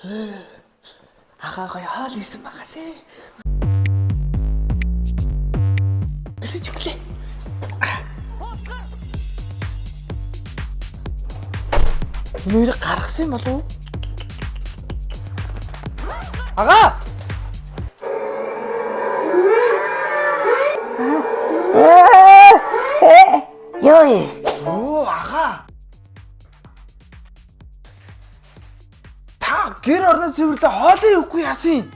Ахаа гоё хаал исэн багасэ. Бэлсэж өглөө. Нэр гаргасан юм болов уу? Ага! Ёй. Оо ага. Та гэр орно цэвэрлээ хоолой өгөхгүй яасан?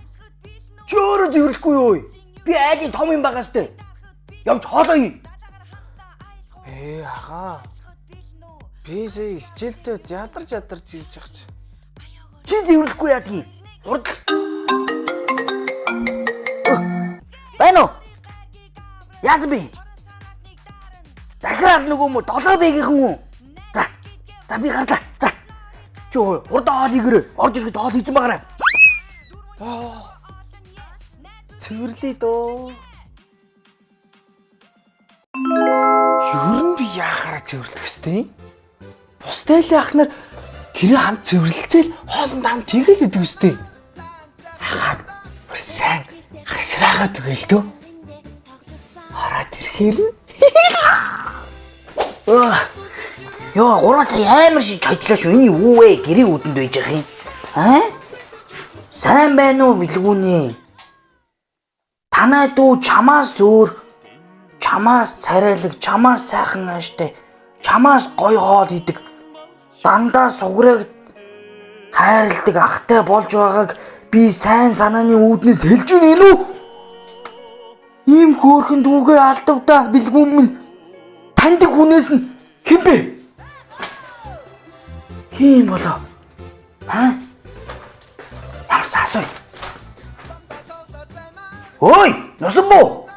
Чи өөрөө зэвэрлэхгүй юу? Би айлын том юм байгаа сте. Явж хоолоо ий. Ага. Би сая хичээлдээ ядарч ирж байгаа чи. Чи зэвэрлэхгүй яадгийг. Урд. Байна уу? Яасан бэ? Дахиад нөгөө мө 7 бэгийнхэн үү? За би гарлаа. За. Чи урд хоол игэр. Орж ирэхэд хоол хийсэн байгаарай. Цэвэрлээ дөө. Ер нь би яахаараа цэвэрлэх хэвтэй? Бустай л яхнаар гэрээ хамт цэвэрлэлцэл хоолнд хамт тэгэл идэг хэвтэй. Ахаа бүр сайн хашраагаа тэгэл дөө. Хараад ирэхээр Ёо, 3 сая амар шиг хожлоо шүү. Энэ юу вэ? Гэрийн үүдэнд байж байгаа юм. Сайн байна уу билгүүнээ? Танай дүү чамаас өөр, чамаас царайлаг, чамаас сайхан ааштай, чамаас гоё хоол идэг, дандаа суграг хайрладаг ахтай болж байгааг би сайн санааны үүднээс хэлж байна уу? Ийм хөөрхөн дүүгээ алдавда билгүүн минь. Таньдаг хүнээс нь хэн бэ? Хин болоо? Ямар асууя? Ой, нусан боо.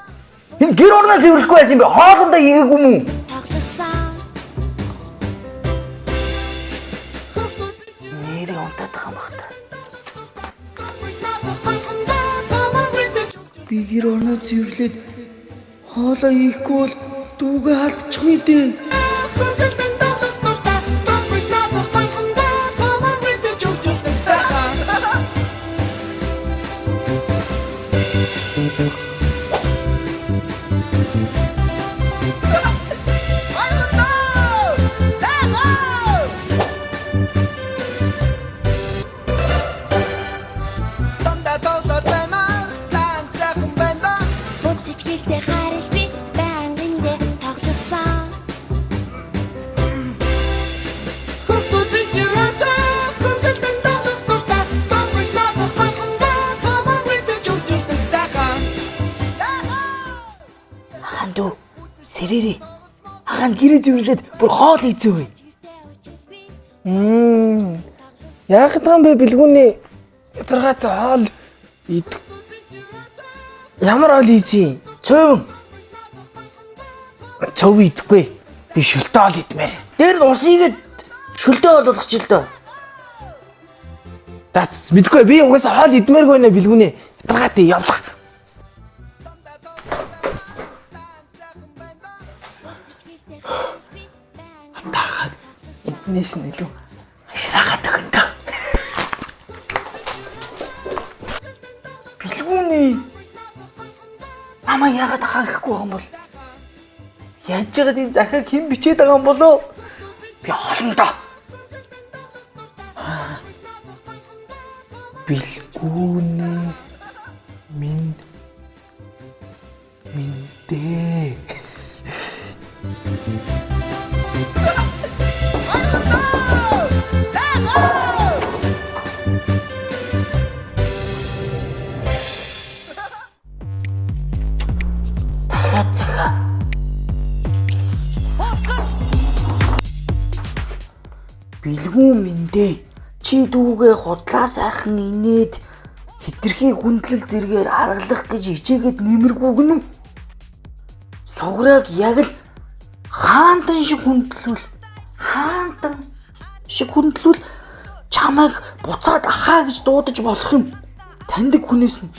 Энэ гэр орноо зэвэрлэхгүй байсан юм бэ? Хоолундаа хийгээгүй мүү? Нэрээ унтаад байгаа юм бахта. Би гэр орноо зэвэрлээд хоолоо хийхгүй бол дүүгээ алдчих юм дээ. Сэрээрээ. Хаан гэрээ зэвэрлээд бүр хоол хийцээ вэ. Яах юм бэ билгүүний ядаргаатай хоол идэх. Ямар хоол хийсэн? Цөв идэхгүй. Би шөлтөө хоол идмээр. Дээр нь ус игээд шөлтөө хоол болгоч л доо. Дац мэдгүй би угаасаа хоол идмээргүй нэ билгүүний ядаргаатай явлах. Атаахад эднээс нь илүү хашраагаад өгөн дөө. Билгүүний намаа яагаад ахаа гэхгүй байгаа юм бол? Яаж жагаад энэ захиаг хэн бичээд байгаа юм болоо? Би холондоо. Билгүүний миндээ. Билгүүн миндээ чи дүүгээ худлаа сайхан инээд хитрхи хүндлэл зэргээр аргалах гэж хичээгээд нэмэргүй гэнэ үү? Суграг яг л хаантан шиг хүндлүүл чамайг буцаад ахаа гэж дуудаж болох юм. Таньдаг хүнээс нь.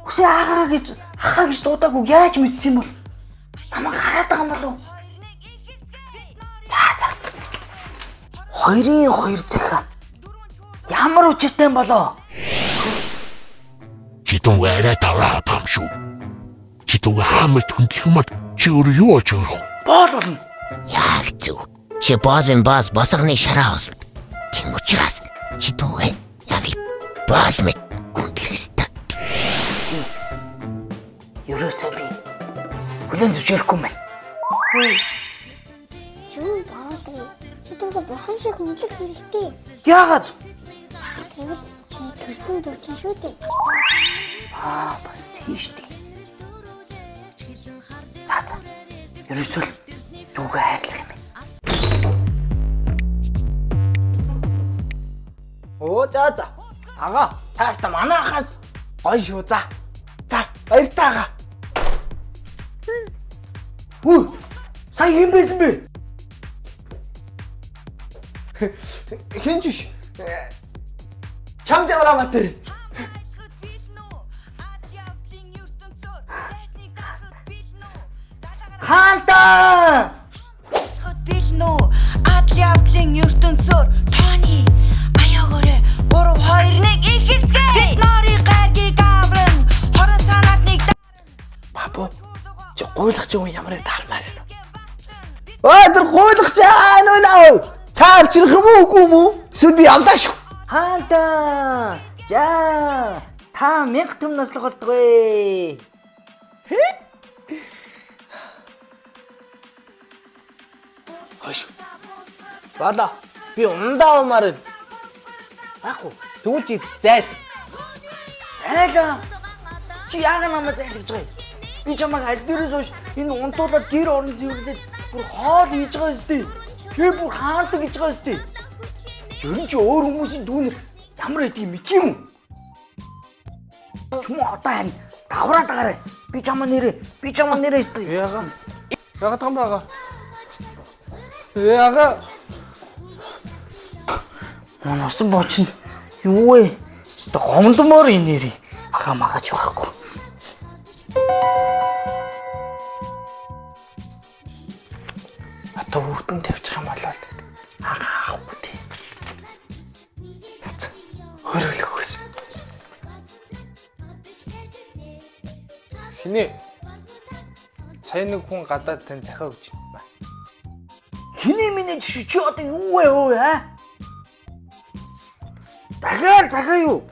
Үсээ ахаа гэж дуудаагүй яаж мэдсэн юм бол? Намайг хараад байгаа юм болов? За. 2-2 захиа. Ямар учиртай юм болоо? Чи дүү арай тавраа таам шүү. Чи дүү хамт хөндлөх юм чи өөрөө юу болж байгаа вэ? Боол болно. Яг зөв. Чи боолын баас босгоны шараа ус. Тийм учраас чи дүүгээ яг боол мэт гүндлэх ёстой. Ерөөсөө би хүлэн зөвшөөрөхгүй мэн. Юу боолоо? Чи дүүгээ бурхан шиг хүндлэх хэрэгтэй. Яагаад? Тэгвэл чи төрсөн дүүчин шүү дээ. Бас тийш дээ. За. Ерөөсөө л дүүгээ хайрлах юм. Оо за. Ага. Тааста манай ахаас гоё шүү за. За, баяртай ага. Хүү. Сая юм байсан бэ? Хинж биш. Чамд яварамаатай. Хаанта! Билнү атлявтлын ертөнцөөр тооны аяагаарэ 3 2 1 ихэлцгээ бид нарыг гаргийг авран хорон санаатныг Бабу. Чи гуйлах чи ямар таалмаар юм. Ой, тэр гуйлах чи нөө. Цаавчрах юм уу үгүй юм уу? Эсвэл би явдаа шүү. Хаанта! За, та 1000 төм наслах болтгоо. Хош. Бала. Би ундаа умаар. Ахгүй. Тэгвэл чи зайл. Айлаа. Чи яагаад намайг зайлгаж байгаа юм? Би чамайг аль дээрээс хойш энэ унтуулаад гэр орон зэвэрлээд бүр хоол хийж байгаа юм. Би бүр хаантай гэж байгаа юм. Ер нь чи өөр хүмүүсийн дүүнэр ямар байдгийг мэдх юм уу? Чүм одоо харин давраад байгаарай. Би чамаа нэрээ өстэй. Яга том байгаа. Яга. Моносон бооч нь юу вэ? Өстө гомдмоор энэ нэрээ. Ага магач байхгүй. Одоо хүүтэн тавьчих юм болоод хаахгүй тий. Яц. Хөрөөлөх хүс. Хинэ. Сайн нэг хүн гадаад тань захаа өгч байна. Хиний миний чи одоо юу вэ хөө аа? Дахиад захаа юу?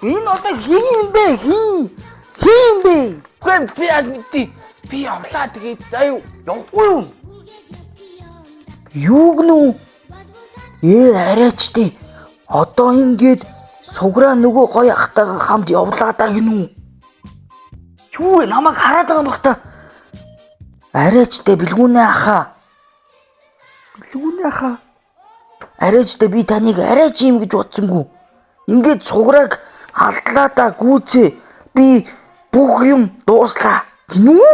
Энэ одоо хин юм бэ? Хин бэ? Гэмт би яаж мэдтий? Би явлаа тэгээд заа юу? Явахгүй юу? Юу гэнэ? Арайч тий. Одоо ингээд суграа нөгөө гоё ахтайгаа хамт явлаа даа гинүү. Юу вэ? Намайг хараад байгаа юм бах та. Арайчтай бэлгүүнээ ахаа. Арайчтай би таныг арайч юм гэж бодсонгүй. Ингээд суграаг алдлаа да гүүцээ. Би бүх юм дууслаа. Гинүү?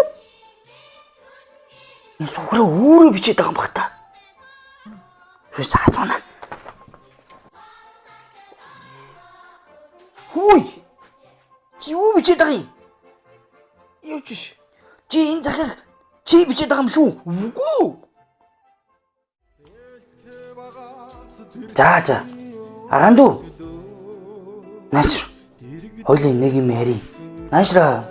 Энэ суграа өөрөө бичээд байгаа юм бах та. Юус асууна. Хүй! Чи юу бичээд байгаа юм? Юу ч биш. Чи энэ захыг чи бичээд байгаа юм шүү. Үгүй. За. Аганду. Наач. Хойлын нэг юм яри. Наашра.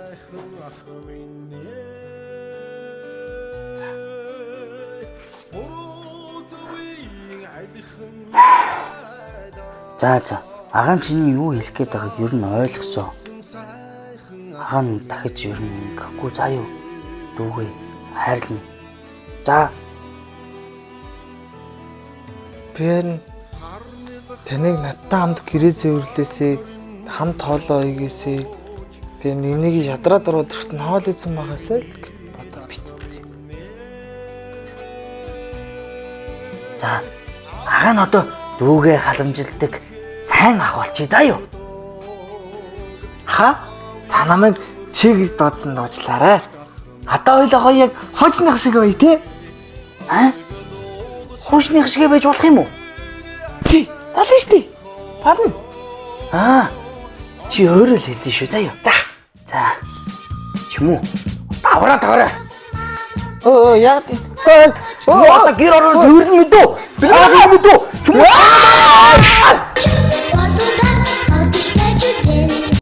За. Агаан чиний юу хэлэх гээд байгааг ер нь ойлгосоо. Агаан дахиж ер нь гэхгүй заа юу. Дүүгээ хайрлна. За. Би таныг надтай хамт гэрээ зэвэрлээсэй, хамт хоолоо игээсэй. Тэгээ нэг ядраад ороод ирэхэд нь хоол идсэн байгаасай л гэж бодоод битсэн. За. Агаан одоо дүүгээ халамжилдаг сайн ах болчих заа юу. Та намайг чи гэж дуудсан дуучлаарай. Одоо ойлоо гоё яг хожных шиг бай тээ. Хуушных шигэ байж болох юм уу? Тий, болно шүү дээ. Болно. Чи өөрөө л хэлсэн шүү заа юу. За. Чүм үү? Давраа таарай. Яг Одоо гэр орон зөвөрлөн мэдүү. Би мэдүү. Чүм үү?